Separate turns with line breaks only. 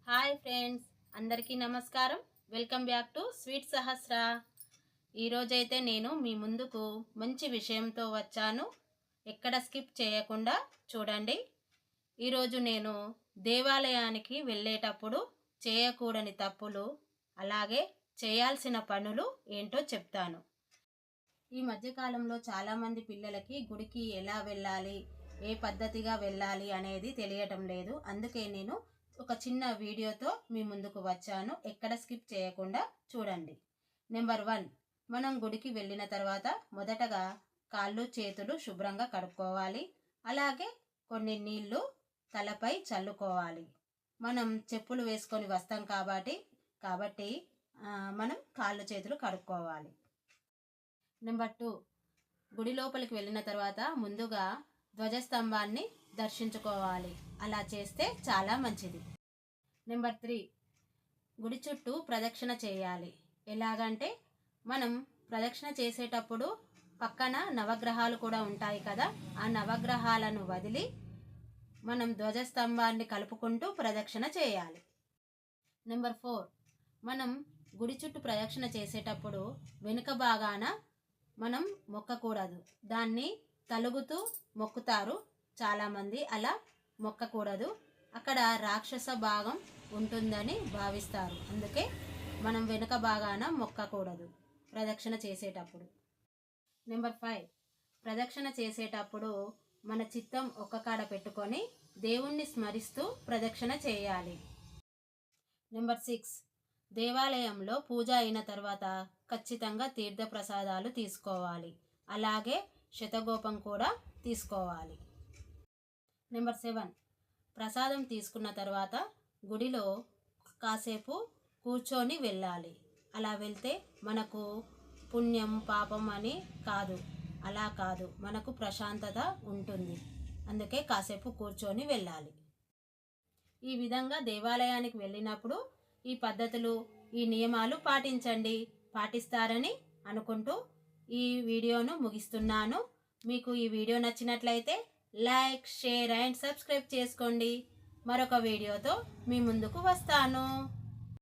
Hi friends, అందరికీ నమస్కారం. Welcome back to sweet సహస్ర. ఈరోజైతే నేను మీ ముందుకు మంచి విషయంతో వచ్చాను. ఎక్కడ స్కిప్ చేయకుండా చూడండి. ఈరోజు నేను దేవాలయానికి వెళ్ళేటప్పుడు చేయకూడని తప్పులు, అలాగే చేయాల్సిన పనులు ఏంటో చెప్తాను. ఈ మధ్యకాలంలో చాలామంది పిల్లలకి గుడికి ఎలా వెళ్ళాలి, ఏ పద్ధతిగా వెళ్ళాలి అనేది తెలియటం లేదు. అందుకే నేను ఒక చిన్న వీడియోతో మీ ముందుకు వచ్చాను. ఎక్కడ స్కిప్ చేయకుండా చూడండి. నెంబర్ 1, మనం గుడికి వెళ్ళిన తర్వాత మొదటగా కాళ్ళు చేతులు శుభ్రంగా కడుక్కోవాలి. అలాగే కొన్ని నీళ్లు తలపై చల్లుకోవాలి. మనం చెప్పులు వేసుకొని వస్తాం కాబట్టి మనం కాళ్ళు చేతులు కడుక్కోవాలి. నెంబర్ 2, గుడి లోపలికి వెళ్ళిన తర్వాత ముందుగా ధ్వజస్తంభాన్ని దర్శించుకోవాలి. అలా చేస్తే చాలా మంచిది. నెంబర్ 3, గుడి చుట్టూ ప్రదక్షిణ చేయాలి. ఎలాగంటే మనం ప్రదక్షిణ చేసేటప్పుడు పక్కన నవగ్రహాలు కూడా ఉంటాయి కదా, ఆ నవగ్రహాలను వదిలి మనం ధ్వజస్తంభాన్ని కలుపుకుంటూ ప్రదక్షిణ చేయాలి. నెంబర్ 4, మనం గుడి చుట్టూ ప్రదక్షిణ చేసేటప్పుడు వెనుక భాగాన మనం మొక్కకూడదు. దాన్ని తలుగుతూ మొక్కుతారు చాలామంది. అలా మొక్కకూడదు. అక్కడ రాక్షస భాగం ఉంటుందని భావిస్తారు. అందుకే మనం వెనుక భాగాన మొక్కకూడదు ప్రదక్షిణ చేసేటప్పుడు. నెంబర్ 5, ప్రదక్షిణ చేసేటప్పుడు మన చిత్తం ఒక్క కాడ పెట్టుకొని దేవుణ్ణి స్మరిస్తూ ప్రదక్షిణ చేయాలి. నెంబర్ 6, దేవాలయంలో పూజ అయిన తర్వాత ఖచ్చితంగా తీర్థ ప్రసాదాలు తీసుకోవాలి. అలాగే శతగోపం కూడా తీసుకోవాలి. నెంబర్ 7, ప్రసాదం తీసుకున్న తర్వాత గుడిలో కాసేపు కూర్చొని వెళ్ళాలి. అలా వెళ్తే మనకు పుణ్యం పాపం అని కాదు, అలా కాదు, మనకు ప్రశాంతత ఉంటుంది. అందుకే కాసేపు కూర్చొని వెళ్ళాలి. ఈ విధంగా దేవాలయానికి వెళ్ళినప్పుడు ఈ పద్ధతులు, ఈ నియమాలు పాటిస్తారని అనుకుంటూ ఈ వీడియోను ముగిస్తున్నాను. మీకు ఈ వీడియో నచ్చినట్లయితే లైక్, షేర్ అండ్ సబ్స్క్రైబ్ చేసుకోండి. మరొక వీడియోతో మీ ముందుకు వస్తాను.